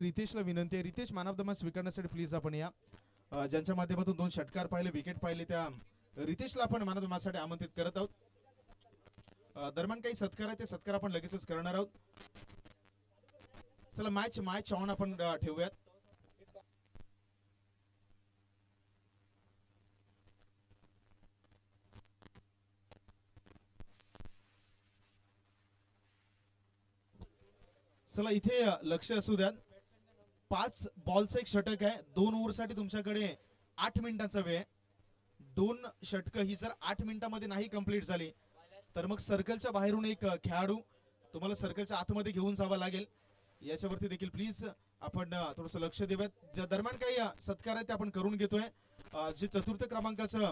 रितेशला विनंती आहे, Ritesh man of the match स्वीकारण्यासाठी प्लीज आपण या. ज्यांच्या माध्यमातून 2 षटकार पाहिले, विकेट पाहिले, त्या रितेशला आपण मॅन ऑफ द मॅच साठी आमंत्रित करत आहोत. दरम्यान काही सत्कार आहे, ते सत्कार आपण लगेचच करणार आहोत. चला मॅच ऑन आपण ठेवूयात. चला इथे लक्ष असू द्या. 5 बॉलचं एक षटक आहे. 2 ओव्हरसाठी तुमच्याकडे 8 मिनिटांचा वेळ. 2 षटकं ही जर 8 मिनिटांमध्ये नाही कंप्लीट झाली तर मग सर्कलच्या बाहेरून एक खेळाडू तुम्हाला सर्कलच्या आतमध्ये घेऊन जावा लागेल. याच्यावरती देखील प्लीज आपण थोडस लक्ष देऊयात. ज्या दरम्यान काही सत्कार आहे ते आपण करून घेतोय. जे 4th क्रमांकाचं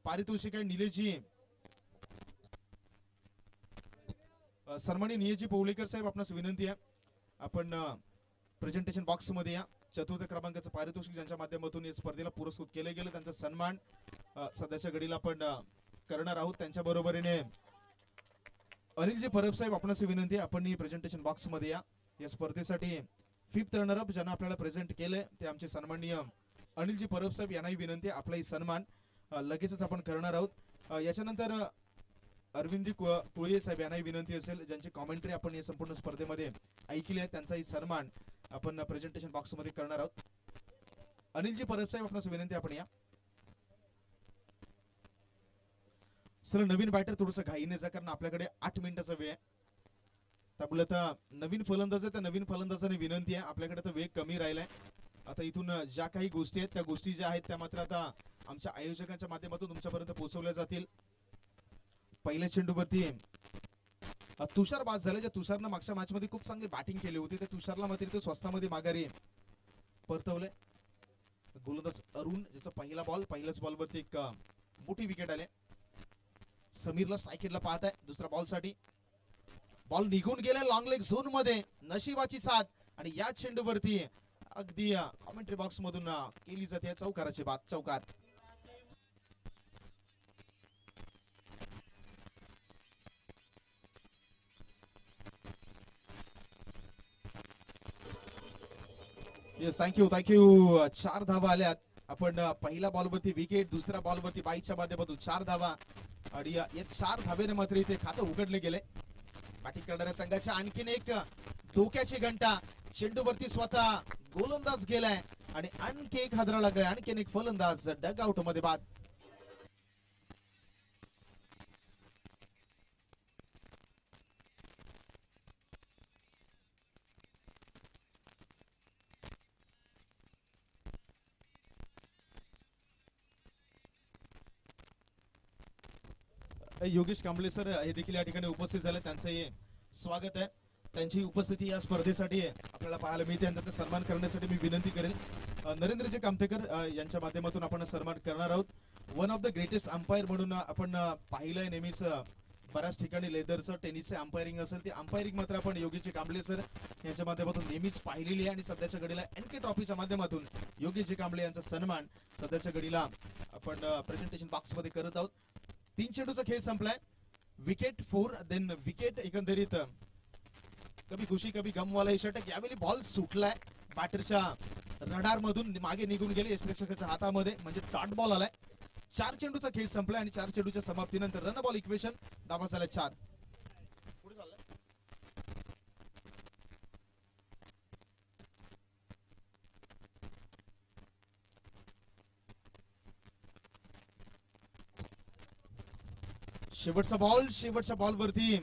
पारितोषिक आहे निलेशजी सन्माननीय निलेशजी पवळेकर साहेब, आपणास विनंती आहे आपण प्रेझेंटेशन बॉक्स मध्ये या. 4th क्रमांकाचं पारितोषिक ज्यांच्या माध्यमातून या स्पर्धेला पुरस्कृत केले गेले त्यांचा सन्मान सध्याच्या घडीला आपण करणार आहोत. त्यांच्या बरोबरीने अनिलजी परब साहेब, आपणास विनंती आहे आपण प्रेझेंटेशन बॉक्स मध्ये या. या स्पर्धेसाठी 5th रनर अप ज्यांना आपल्याला प्रेझेंट केले ते आमचे सन्माननीय अनिलजी परब साहेब यांनाही विनंती आहे आपलाही सन्मान लगेचच आपण करणार आहोत. याच्यानंतर अरविंदजी कुळये साहेब यांनाही विनंती असेल, ज्यांची कॉमेंट्री आपण या संपूर्ण स्पर्धेमध्ये ऐकली आहे, त्यांचाही सन्मान आपण प्रेझेंटेशन बॉक्स मध्ये करणार आहोत. अनिलजी परब साहेब, आपणास विनंती आपण या. सर नवीन बॅटर थोडस घाईने जा, कारण आपल्याकडे 8 मिनिटाचा वेळ आहे. त्यामुळे नवीन फलंदाज आहे त्या नवीन फलंदाजाने विनंती आहे, आपल्याकडे तर वेग कमी राहिलाय. आता इथून ज्या काही गोष्टी आहेत त्या गोष्टी ज्या आहेत त्या मात्र आता आमच्या आयोजकांच्या माध्यमातून तुमच्यापर्यंत पोहोचवल्या जातील. पहिल्या चेंडूवरती तुषार बाद झाले. ज्या तुषारनं मागच्या मॅच मध्ये खूप चांगली बॅटिंग केली होती त्या तुषारला मात्र ते स्वस्तामध्ये माघारी परतवले. गोलंदाज अरुण ज्याचा पहिला बॉल, पहिल्याच बॉलवरती एक मोठी विकेट आले. समीरला स्ट्राईक पाहत आहे दुसऱ्या बॉल साठी. बॉल निघून गेला लॉंग लेग झोन मध्ये, नशिबाची साथ. आणि या चेंडूवरती अगदी कॉमेंट्री बॉक्स मधून केली जाते चौकाराची बात. चौकार. येस, थँक्यू 4 धावा आल्यात. आपण पहिल्या बॉलवरती विकेट, दुसऱ्या बॉलवरती बाईकच्या माध्यमातून 4 धावा आणि या 4 धावेने मात्र इथे खातं उघडले गेले. बॅटिंग करणाऱ्या संघाच्या आणखीन एक धोक्याची घंटा. चेंडूवरती स्वतः गोलंदाज गेलाय आणि आणखी एक हादरा लागलाय. आणखीन एक फलंदाज डग आउट मध्ये बाद. योगेश कांबळे सर हे देखील या ठिकाणी उपस्थित झाले, त्यांचंही स्वागत आहे. त्यांची उपस्थिती या स्पर्धेसाठी आपल्याला पाहायला मिळते आणि त्यांचा सन्मान करण्यासाठी मी विनंती करेल नरेंद्रजी कामतेकर यांच्या माध्यमातून आपण सन्मान करणार आहोत. One of the greatest umpire म्हणून आपण पाहिलंय नेहमीच बऱ्याच ठिकाणी लेदरचं टेनिसचे अंपायरिंग असेल ते अंपायरिंग मात्र आपण योगेशजी कांबळे सर यांच्या माध्यमातून नेहमीच पाहिलेली आहे. आणि सध्याच्या घडीला एनके ट्रॉफीच्या माध्यमातून योगेशजी कांबळे यांचा सन्मान सध्याच्या घडीला आपण प्रेझेंटेशन बॉक्स मध्ये करत आहोत. 3 चेंडूचा खेळ संपलाय. Wicket 4 then wicket. एकंदरीत कभी खुशी कभी गम वाला षटक. यावेळी बॉल सुटलाय बॅटरच्या रडार मधून मागे निघून गेले यष्टिरक्षकाच्या हातामध्ये, म्हणजे डॉट बॉल आलाय. 4 चेंडूचा खेळ संपलाय आणि 4 चेंडूच्या समाप्तीनंतर रन बॉल इक्वेशन. धावा झाल्या 4. पुढे चाललंय शेवटचा बॉल. शेवटच्या बॉलवरती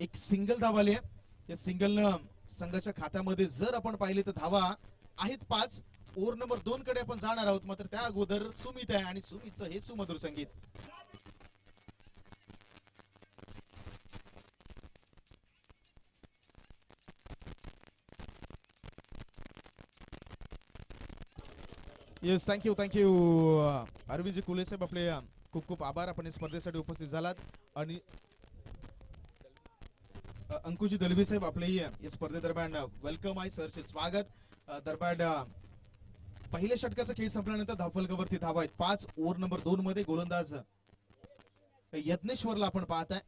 एक सिंगल धावा आली आहे. या सिंगलनं संघाच्या खात्यामध्ये जर आपण पाहिले तर धावा आहेत 5. ओव्हर नंबर 2 कडे आपण जाणार आहोत, मात्र त्या अगोदर सुमित आहे आणि सुमितचं हे सुमधुर संगीत. येस, थँक्यू अरविंदजी कुले साहेब, आपले खूप खूप आभार. आपण स्पर्धेसाठी उपस्थित झालात. आणि अंकुजी दलवी साहेब आपले या स्पर्धेदरम्यान वेलकम आहे. सरचे स्वागत. दरम्यान पहिल्या षटकाचा खेळ संपल्यानंतर धावफलकावरती धावा आहेत 5. ओव्हर नंबर 2 मध्ये गोलंदाज यज्ञेश्वरला आपण पाहताय.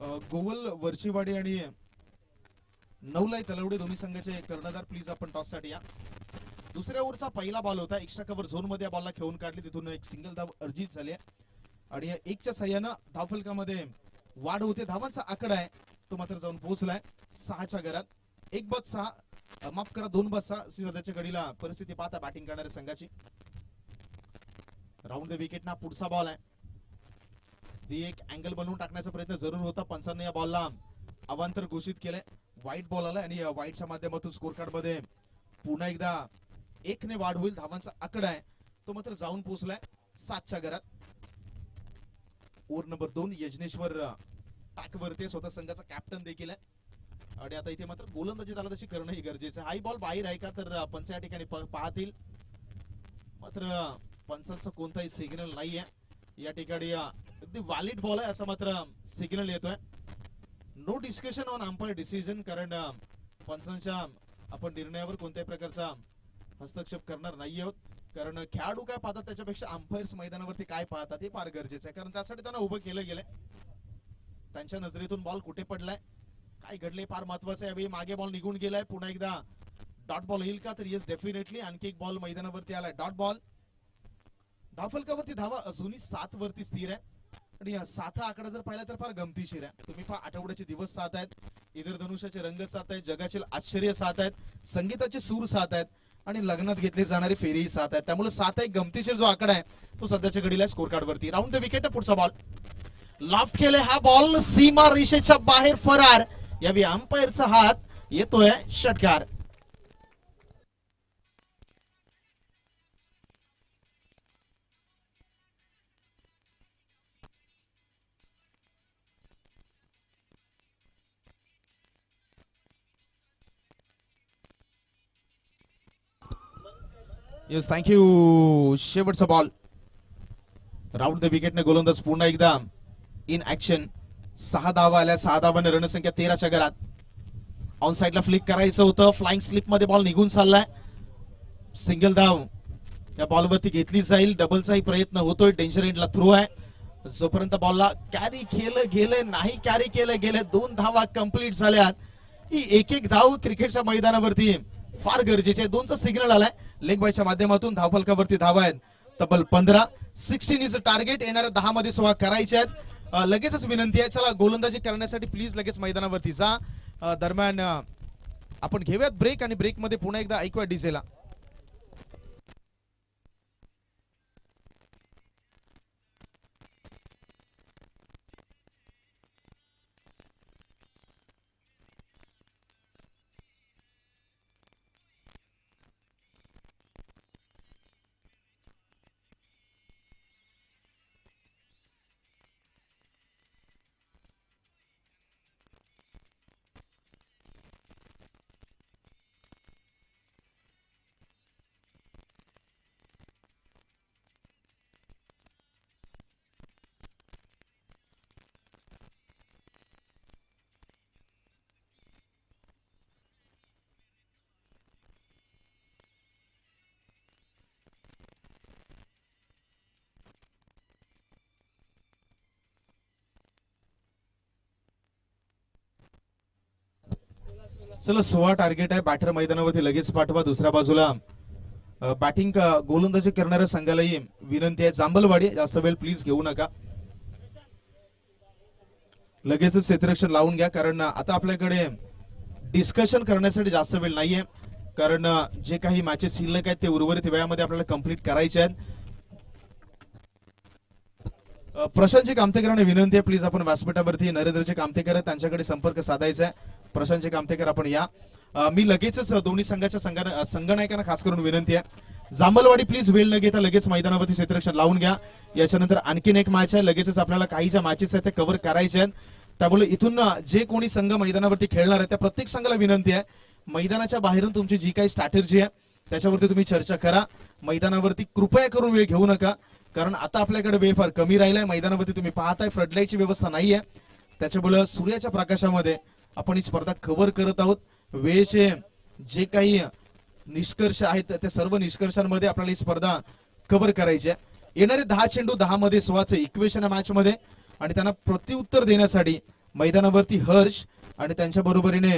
गोवल वरचीवाडी आणि नवलाई तलवडे दोन्ही संघाचे कर्णधार प्लीज आपण टॉस साठी या. दुसऱ्या ओव्हरचा पहिला बॉल होता, एक्स्ट्रा कव्हर झोन मध्ये बॉलला खेळून काढली, तिथून एक सिंगल धाव अर्जित झाली आणि एकच्या सहाय्यानं धावफलकामध्ये वाढ होते. धावांचा आकडा आहे तो मात्र जाऊन पोहोचलाय 6च्या घरात. 1-6 माफ करा 2-6 सध्याच्या घडीला परिस्थिती पाहता बॅटिंग करणाऱ्या संघाची. राऊंड द विकेट ना पुढचा बॉल आहे, ती एक अँगल बनवून टाकण्याचा प्रयत्न जरूर होता. पंचांनी या बॉलला अवांतर घोषित केलंय. व्हाईट बॉल आला आणि व्हाईटच्या माध्यमातून स्कोर कार्ड मध्ये पुन्हा एकदा 1ने वाढ होईल. धावांचा आकडा आहे तो मात्र जाऊन पोहोचलाय 7च्या घरात. ओव्हर नंबर 2 यजनेश्वर टाकवरती स्वतः संघाचा कॅप्टन देखील आहे आणि आता इथे मात्र गोलंदाजी त्याला तशी करणं ही गरजेचं आहे. हाई बॉल बाहेर आहे का तर पंच या ठिकाणी पाहतील, मात्र पंचांचा कोणताही सिग्नल नाहीये या ठिकाणी. अगदी व्हॅलिड बॉल आहे असं मात्र सिग्नल येतोय. No discussion on umpire decision, कारण पंचांच्या आपण निर्णयावर कोणत्याही प्रकारचा हस्तक्षेप करणार नाही आहोत. कारण खेळाडू काय पाहतात त्याच्यापेक्षा अंपायर्स मैदानावरती काय पाहतात हे फार गरजेचं आहे, कारण त्यासाठी त्यांना उभं केलं गेलंय. त्यांच्या नजरेतून बॉल कुठे पडलाय, काय घडले फार महत्वाचं आहे. यावेळी मागे बॉल निघून गेलाय, पुन्हा एकदा डॉट बॉल येईल का तर येस डेफिनेटली. आणखी एक बॉल मैदानावरती आलाय, डॉट बॉल. धावफलकावरती धावा अजूनही 7 वरती स्थिर आहे आणि 7 हा आकडा जर पाहिला तर फार गमतीशीर आहे. तुम्ही पहा आठवड्याचे दिवस 7 आहेत, इंद्रधनुष्याचे रंग 7 आहेत, जगाचे आश्चर्य 7 आहेत, संगीताचे सूर 7 आहेत आणि लग्नात घेतले जाणारी फेरीही 7 आहेत. त्यामुळे 7 एक गमतीशीर जो आकडा आहे तो सध्याच्या घडीला स्कोर कार्ड वरती. राऊंड द विकेट पुढचा बॉल लॉफ्ट केले, हा बॉल सीमा रेषेच्या बाहेर फरार. यावेळी अंपायरचा हात येतोय षटकार. Yes thank you. शेवटचा बॉल राऊंड द विकेटने गोलंदाज पुन्हा एकदा इन ऍक्शन. 6 धावा आल्या, 6 धावांनी रणसंख्या 13च्या घरात. ऑन साइडला फ्लिक करायचं होतं, फ्लाइंग स्लिप मध्ये बॉल निघून चाललाय. सिंगल धाव या बॉलवरती घेतली जाईल, डबलचाही प्रयत्न होतोय. डेंजर एंडला थ्रो आहे, जोपर्यंत बॉलला कॅरी केलं गेलं नाही, कॅरी केलं गेलं. 2 धावा कंप्लीट झाल्यात. ही एक धाव क्रिकेटच्या मैदानावरती फार गरजेची आहे. 2चा सिग्नल आलाय लेग बायच्या माध्यमातून. धावफलकावरती धावा आहेत तब्बल 15. 16 इज टार्गेट. येणाऱ्या 10 मध्ये 16 करायचे आहेत. लगेचच विनंती आहे, चला गोलंदाजी करण्यासाठी प्लीज लगेच मैदानावरती जा. दरम्यान आपण घेऊयात ब्रेक आणि ब्रेक मध्ये पुन्हा एकदा ऐकूया डीजेला. चला 16 टार्गेट आहे. बॅटर मैदानावरती लगेच पाठवा. दुसऱ्या बाजूला बॅटिंग गोलंदाजी करणाऱ्या संघालाही विनंती आहे, जांभलवाडी जास्त वेळ प्लीज घेऊ नका, लगेचच क्षेत्ररक्षण लावून घ्या. कारण आता आपल्याकडे डिस्कशन करण्यासाठी जास्त वेळ नाहीये, कारण जे काही मॅचेस शिल्लक आहेत ते उर्वरित वेळामध्ये आपल्याला कंप्लीट करायचे आहेत. प्रशांतजी कामतेकरांना विनंती आहे, प्लीज आपण व्यासपीठावरती नरेंद्रजी कामतेकर त्यांच्याकडे संपर्क साधायचा आहे. प्रशांतजी कामतेकर आपण या. मी लगेचच दोन्ही संघाच्या संघनायकांना खास करून विनंती आहे, जांभलवाडी प्लीज वेळ न घेता लगेच मैदानावरती क्षेत्ररक्षण लावून घ्या. याच्यानंतर आणखीन एक मॅच आहे, लगेचच आपल्याला काही ज्या मॅचेस आहेत ते कव्हर करायचे आहेत. त्यामुळे इथून जे कोणी संघ मैदानावरती खेळणार आहे त्या प्रत्येक संघाला विनंती आहे, मैदानाच्या बाहेरून तुमची जी काही स्ट्रॅटेजी आहे त्याच्यावरती तुम्ही चर्चा करा. मैदानावरती कृपया करून वेळ घेऊ नका, कारण आता आपल्याकडे वेळ फार कमी राहिलाय. मैदानावरती तुम्ही पाहताय फ्लडलाईटची व्यवस्था नाहीये, त्याच्यामुळे सूर्याच्या प्रकाशामध्ये आपण ही स्पर्धा कव्हर करत आहोत. वेळेचे जे काही निष्कर्ष आहेत त्या सर्व निष्कर्षांमध्ये आपल्याला ही स्पर्धा कव्हर करायची आहे. येणारे 10 चेंडू 10 मध्ये 16चे इक्वेशन मॅच मध्ये, आणि त्यांना प्रत्युत्तर देण्यासाठी मैदानावरती हर्ष आणि त्यांच्या बरोबरीने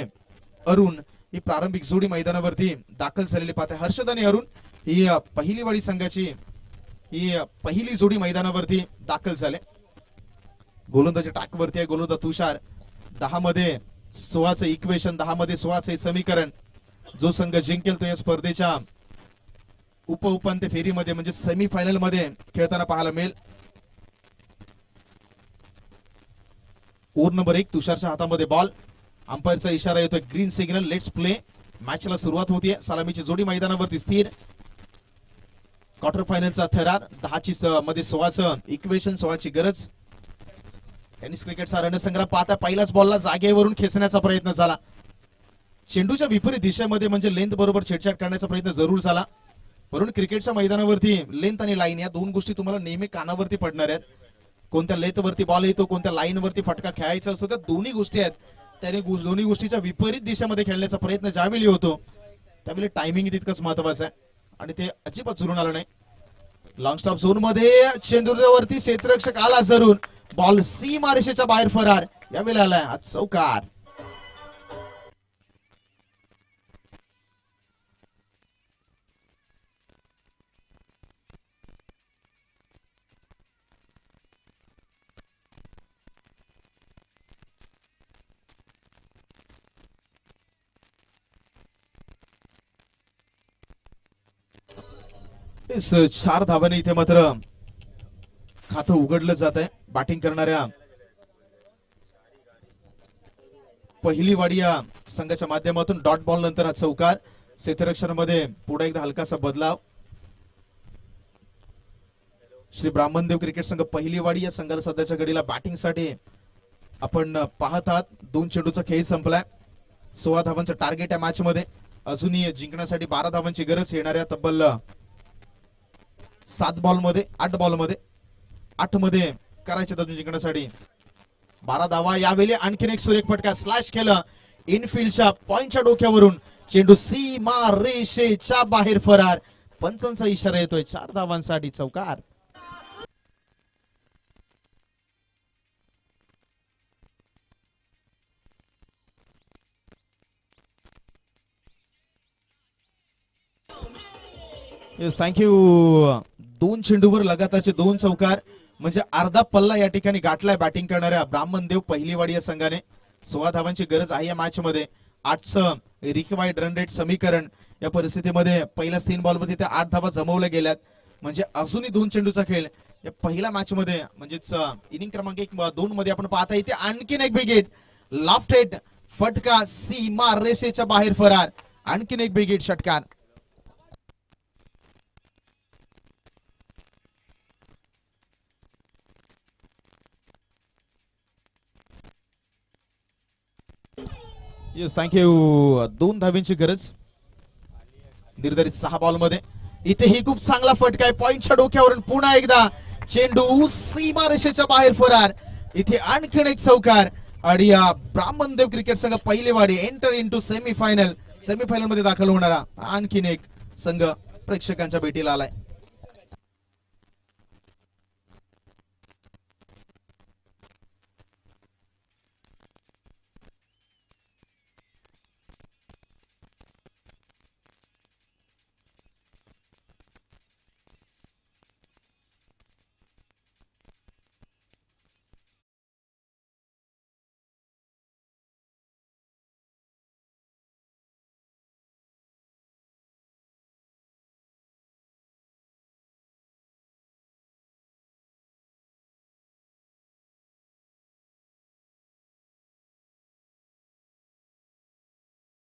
अरुण ही प्रारंभिक जोडी मैदानावरती दाखल झालेली पाहते. हर्षद आणि अरुण ही पहिली वाडी संघाची ही पहिली जोडी मैदानावरती दाखल झाले. गोलंदाजी ट्रॅकवरती आहे गोलंदाज तुषार. 10 मध्ये 16चं इक्वेशन, 10 मध्ये 16चं समीकरण. जो संघ जिंकेल तो या स्पर्धेच्या उपांत्य फेरीमध्ये म्हणजे सेमीफायनल मध्ये खेळताना पाहायला मिळेल. ओव्हर नंबर 1 तुषारच्या हातामध्ये बॉल. अंपायरचा इशारा येतोय ग्रीन सिग्नल. Let's play. मॅचला सुरुवात होतीये. सलामीची जोडी मैदानावरती स्थिर. क्वार्टर फायनलचा थरार. 10 मध्ये 16चं इक्वेशन, 16ची गरज. टेनिस क्रिकेटचा रणसंग्राम पाहता पहिल्याच बॉलला जागेवरून खेचण्याचा प्रयत्न झाला. चेंडूच्या विपरीत दिशेमध्ये म्हणजे लेंथ बरोबर छेडछाड करण्याचा प्रयत्न जरूर झाला. परंतु क्रिकेटच्या मैदानावरती लेंथ आणि लाईन या दोन गोष्टी तुम्हाला नेहमी कानावरती पडणार आहेत. कोणत्या लेंथ वरती बॉल येतो, कोणत्या लाईन वरती फटका खेळायचा असतो, त्या दोन्ही गोष्टी आहेत. त्याने दोन्ही गोष्टीच्या विपरीत दिशेमध्ये खेळण्याचा प्रयत्न ज्यावेळी होतो त्यावेळी टायमिंग तितकंच महत्वाचं आहे आणि ते अजिबात चुरून आलं नाही. लॉंग स्टॉप झोन मध्ये चेंडूवरती क्षेत्ररक्षक आला जरूर. बॉल सीमा रेषेच्या बाहेर फरार. यावेळेला आलाय हा चौकार. इस 4 धावांनी इथे मात्र खातं उघडलं जात आहे. बॅटिंग करणाऱ्या पहिली वाडी या संघाच्या माध्यमातून डॉट बॉल नंतर हा चौकार. क्षेत्ररक्षणामध्ये पुढे एकदा हलकासा बदलाव. श्री ब्राह्मणदेव क्रिकेट संघ पहिली वाडी या संघाला सध्याच्या घडीला बॅटिंग साठी आपण पाहत आहात. 2 चेंडूचा खेळ संपलाय. 16 धावांचं टार्गेट या मॅच मध्ये. अजूनही जिंकण्यासाठी 12 धावांची गरज. येणाऱ्या तब्बल 7 बॉलमध्ये 8 बॉलमध्ये 8 मध्ये करायचे अजून जिंकण्यासाठी 12 धावा. यावेळी आणखीन एक सुरेख फटका. स्लॅश केलं इनफिल्डच्या पॉइंटच्या डोक्यावरून. चेंडू सीमा रेषेच्या बाहेर फरार. पंचांचा इशारा येतोय. 4 धावांसाठी चौकार. Yes thank you. 2 चेंडूवर लगातारचे 2 चौकार म्हणजे अर्धा पल्ला या ठिकाणी गाठलाय बॅटिंग करणाऱ्या ब्राह्मणदेव पहिलीवाडी या संघाने. 16 धावांची गरज आहे या मॅच मध्ये. 8चं रिक्वायर्ड रन रेट समीकरण. या परिस्थितीमध्ये पहिल्याच 3 बॉलमध्ये त्या 8 धावा जमवल्या गेल्यात. म्हणजे अजूनही 2 चेंडूचा खेळ या पहिल्या मॅच मध्ये म्हणजेच इनिंग क्रमांक 1-2 मध्ये आपण पाहता येते. आणखीन एक विकेट. लॉफ्टेड फटका सीमा रेषेच्या बाहेर फरार. आणखीन एक विकेट षटकार. Yes thank you. 2 धावांची गरज. निर्धारित 6 बॉल मध्ये इथेही खूप चांगला फटका आहे. पॉइंटच्या डोक्यावरून पुन्हा एकदा चेंडू सीमा रेषेच्या बाहेर फरार. इथे आणखीन एक चौकार. आणि ब्राह्मणदेव क्रिकेट संघ पहिलेवाडी एंटर इंटू सेमीफायनल. सेमीफायनल मध्ये दाखल होणारा आणखीन एक संघ प्रेक्षकांच्या भेटीला आलाय.